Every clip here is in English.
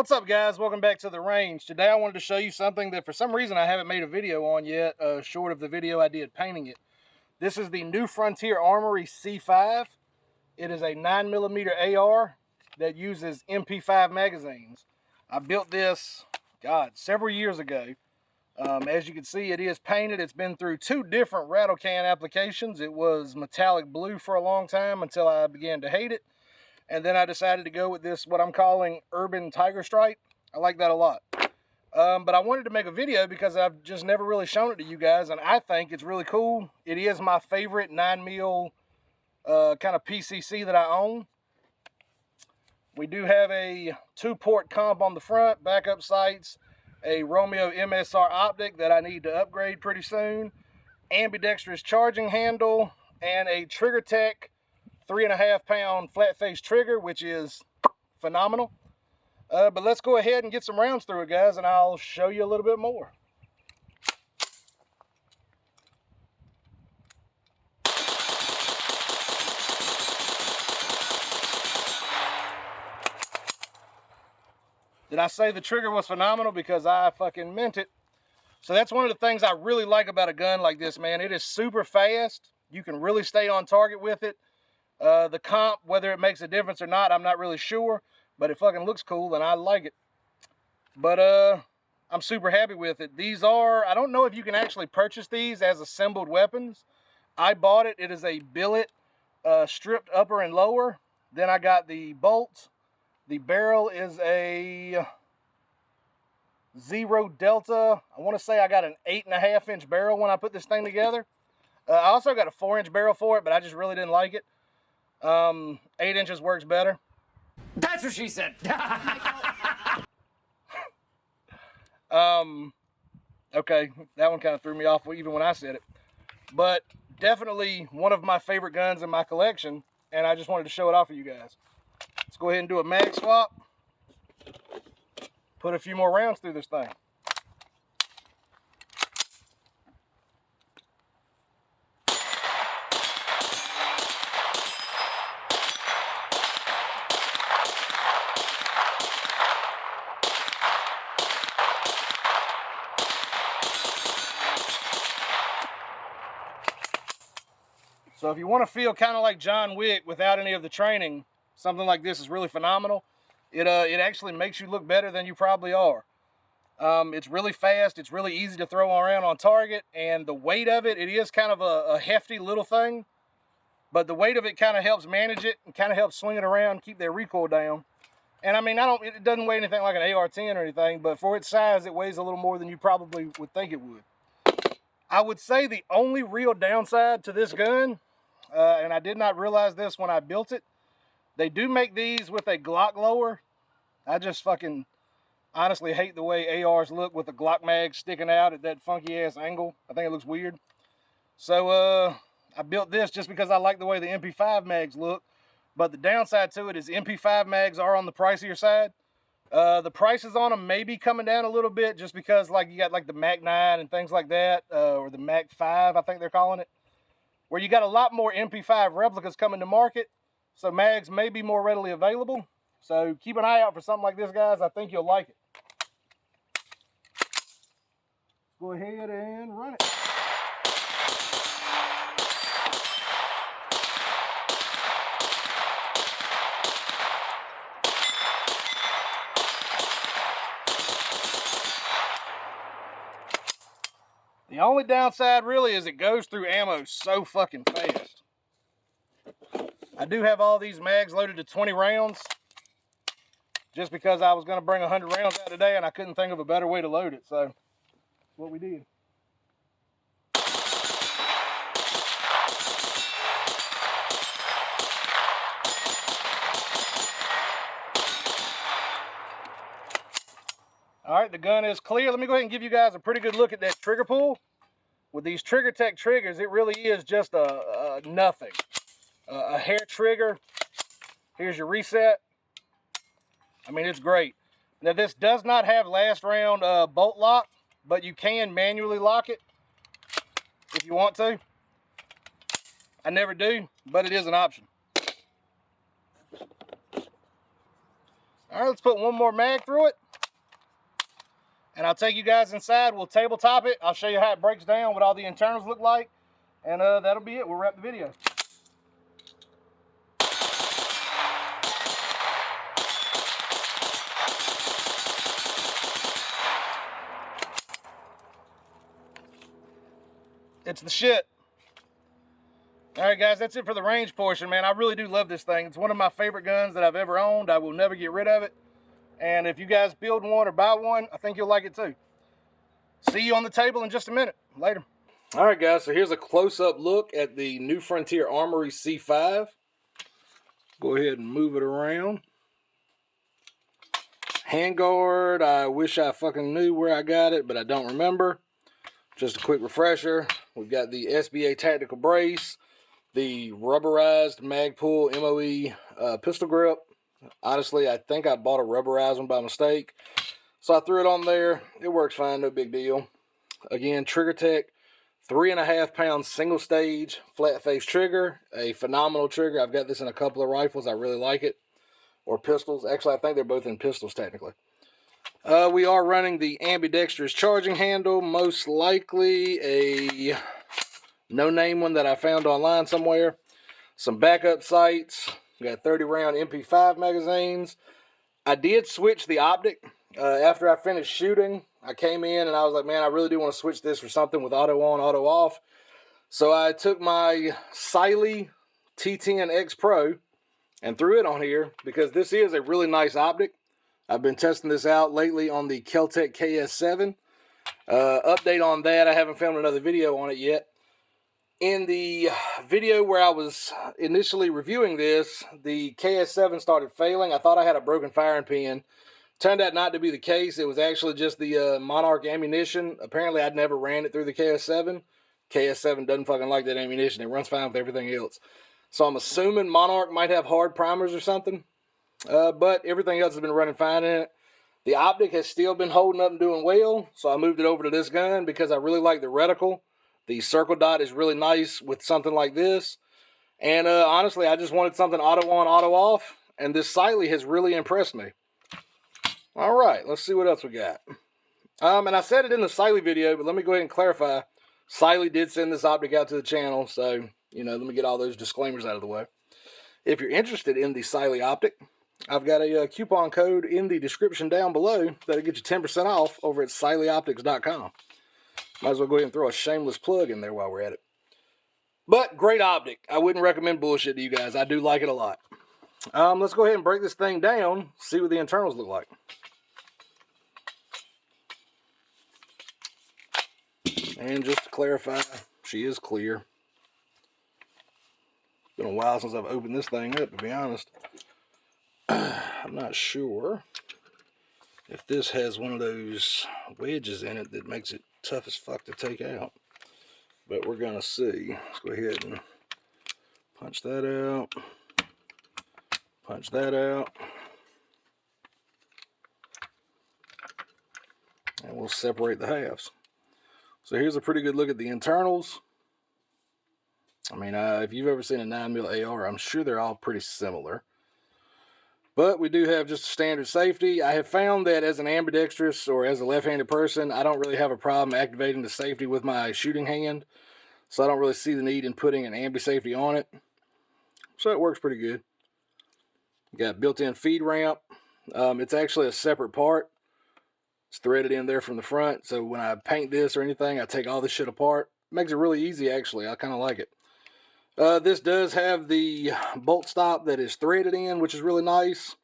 What's up, guys? Welcome back to the range. Today I wanted to show you something that for some reason I haven't made a video on yet, short of the video I did painting it. This is the new Frontier Armory C5. It is a 9mm AR that uses MP5 magazines. I built this, several years ago. As you can see, it is painted. It's been through two different rattle can applications. It was metallic blue for a long time until I began to hate it. And then I decided to go with this, what I'm calling Urban Tiger Stripe. I like that a lot. But I wanted to make a video because I've just never really shown it to you guys, and I think it's really cool. It is my favorite 9mm kind of PCC that I own. We do have a 2-port comp on the front, backup sights, a Romeo MSR optic that I need to upgrade pretty soon, ambidextrous charging handle, and a Trigger Tech 3.5-pound flat face trigger, which is phenomenal. But let's go ahead and get some rounds through it, guys, and I'll show you a little bit more. Did I say the trigger was phenomenal? Because I fucking meant it. So that's one of the things I really like about a gun like this, man. It is super fast. You can really stay on target with it. The comp, whether it makes a difference or not, I'm not really sure, but it fucking looks cool and I like it. But I'm super happy with it. These are, I don't know if you can actually purchase these as assembled weapons. I bought it. It is a billet, stripped upper and lower. Then I got the bolts. The barrel is a 0 Delta. I want to say I got an 8.5-inch barrel when I put this thing together. I also got a 4-inch barrel for it, but I just really didn't like it. 8 inches works better. That's what she said. Okay, that one kind of threw me off even when I said it. But definitely one of my favorite guns in my collection, and I just wanted to show it off for you guys. Let's go ahead and do a mag swap. Put a few more rounds through this thing. So if you want to feel kind of like John Wick without any of the training, something like this is really phenomenal. It actually makes you look better than you probably are. It's really fast. It's really easy to throw around on target. And the weight of it, it is kind of a hefty little thing. But the weight of it kind of helps manage it and kind of helps swing it around, keep that recoil down. And I mean, it doesn't weigh anything like an AR-10 or anything, but for its size, it weighs a little more than you probably would think it would. I would say the only real downside to this gun, and I did not realize this when I built it, they do make these with a Glock lower. I just fucking honestly hate the way ARs look with the Glock mag sticking out at that funky ass angle. I think it looks weird. So I built this just because I like the way the MP5 mags look. But the downside to it is MP5 mags are on the pricier side. The prices on them may be coming down a little bit just because like you got like the Mac 9 and things like that, or the Mac 5, I think they're calling it, where you got a lot more MP5 replicas coming to market. So mags may be more readily available. So keep an eye out for something like this, guys. I think you'll like it. Go ahead and run it. The only downside really is it goes through ammo so fucking fast. I do have all these mags loaded to 20 rounds just because I was going to bring 100 rounds out today and I couldn't think of a better way to load it. So that's what we did. All right, the gun is clear. Let me go ahead and give you guys a pretty good look at that trigger pull. With these Trigger Tech triggers, it really is just a nothing. A hair trigger. Here's your reset. I mean, it's great. Now, this does not have last round bolt lock, but you can manually lock it if you want to. I never do, but it is an option. All right, let's put one more mag through it. And I'll take you guys inside. We'll tabletop it. I'll show you how it breaks down, what all the internals look like. And that'll be it. We'll wrap the video. It's the shit. All right, guys, that's it for the range portion, man. I really do love this thing. It's one of my favorite guns that I've ever owned. I will never get rid of it. And if you guys build one or buy one, I think you'll like it too. See you on the table in just a minute. Later. All right, guys, so here's a close-up look at the new Frontier Armory C5. Go ahead and move it around. Handguard, I wish I fucking knew where I got it, but I don't remember. Just a quick refresher. We've got the SBA tactical brace, the rubberized Magpul MOE pistol grip. Honestly, I think I bought a rubberized one by mistake. So I threw it on there. It works fine, no big deal. Again, Trigger Tech 3.5 pound single stage flat face trigger. A phenomenal trigger. I've got this in a couple of rifles. I really like it. Or pistols. Actually, I think they're both in pistols technically. We are running the ambidextrous charging handle, most likely a no-name one that I found online somewhere. Some backup sights. We got 30-round MP5 magazines. I did switch the optic. After I finished shooting, I came in and I was like, man, I really do want to switch this for something with auto on, auto off. So I took my Siley T10X Pro and threw it on here because this is a really nice optic. I've been testing this out lately on the Keltec KS7. Update on that, I haven't filmed another video on it yet. In the video where I was initially reviewing this, the KS7 started failing. I thought I had a broken firing pin. Turned out not to be the case. It was actually just the Monarch ammunition. Apparently, I'd never ran it through the KS7. KS7 doesn't fucking like that ammunition. It runs fine with everything else. So I'm assuming Monarch might have hard primers or something. But everything else has been running fine in it. The optic has still been holding up and doing well. So I moved it over to this gun because I really like the reticle. The circle dot is really nice with something like this. And honestly, I just wanted something auto on, auto off. And this Siley has really impressed me. All right, let's see what else we got. And I said it in the Siley video, but let me go ahead and clarify. Siley did send this optic out to the channel. So, let me get all those disclaimers out of the way. If you're interested in the Siley optic, I've got a coupon code in the description down below that'll get you 10% off over at SileyOptics.com. Might as well go ahead and throw a shameless plug in there while we're at it. But great optic. I wouldn't recommend bullshit to you guys. I do like it a lot. Let's go ahead and break this thing down, see what the internals look like. And just to clarify, she is clear. It's been a while since I've opened this thing up, to be honest. I'm not sure if this has one of those wedges in it that makes it tough as fuck to take out. But we're going to see. Let's go ahead and punch that out. Punch that out. And we'll separate the halves. So here's a pretty good look at the internals. I mean, if you've ever seen a 9mm AR, I'm sure they're all pretty similar. But we do have just a standard safety. I have found that as an ambidextrous or as a left-handed person, I don't really have a problem activating the safety with my shooting hand. So I don't really see the need in putting an ambi-safety on it. So it works pretty good. Got built-in feed ramp. It's actually a separate part. It's threaded in there from the front. So when I paint this or anything, I take all this shit apart. It makes it really easy, actually. I kind of like it. This does have the bolt stop that is threaded in, which is really nice.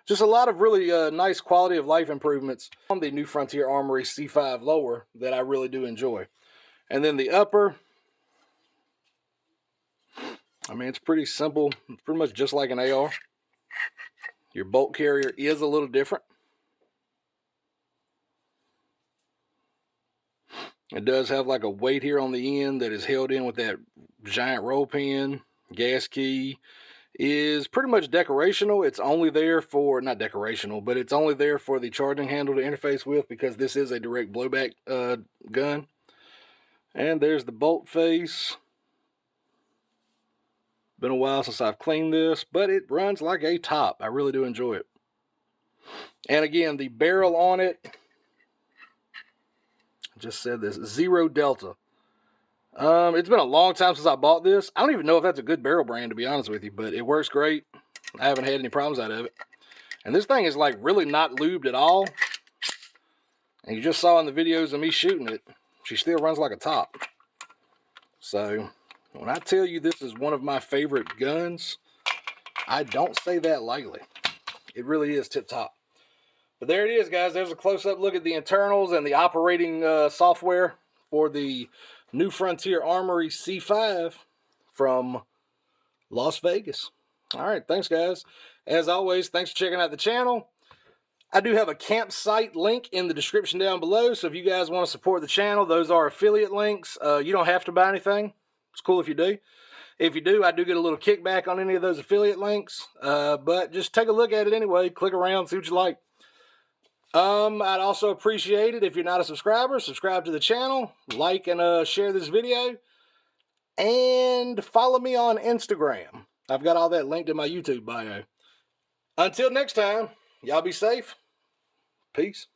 Just a lot of really nice quality of life improvements on the new Frontier Armory C5 lower that I really do enjoy. And then the upper, I mean, it's pretty simple. It's pretty much just like an AR. Your bolt carrier is a little different. It does have like a weight here on the end that is held in with that giant roll pin. Gas key is pretty much decorational. It's only there for, not decorational, but it's only there for the charging handle to interface with because this is a direct blowback gun. And there's the bolt face. Been a while since I've cleaned this, but it runs like a top. I really do enjoy it. And again, the barrel on it, I just said this, 0 Delta. It's been a long time since I bought this. I don't even know if that's a good barrel brand, to be honest with you, but it works great. I haven't had any problems out of it. And this thing is like really not lubed at all. And you just saw in the videos of me shooting it, she still runs like a top. So when I tell you this is one of my favorite guns, I don't say that lightly. It really is tip top. But there it is, guys. There's a close-up look at the internals and the operating software for the new Frontier Armory C5 from Las Vegas. All right, thanks, guys. As always, thanks for checking out the channel. I do have a campsite link in the description down below, so if you guys want to support the channel, those are affiliate links. You don't have to buy anything. It's cool if you do. If you do, I do get a little kickback on any of those affiliate links, but just take a look at it anyway. Click around, see what you like. I'd also appreciate it if you're not a subscriber, subscribe to the channel, like and share this video, and follow me on Instagram. I've got all that linked in my YouTube bio. Until next time, y'all be safe. Peace.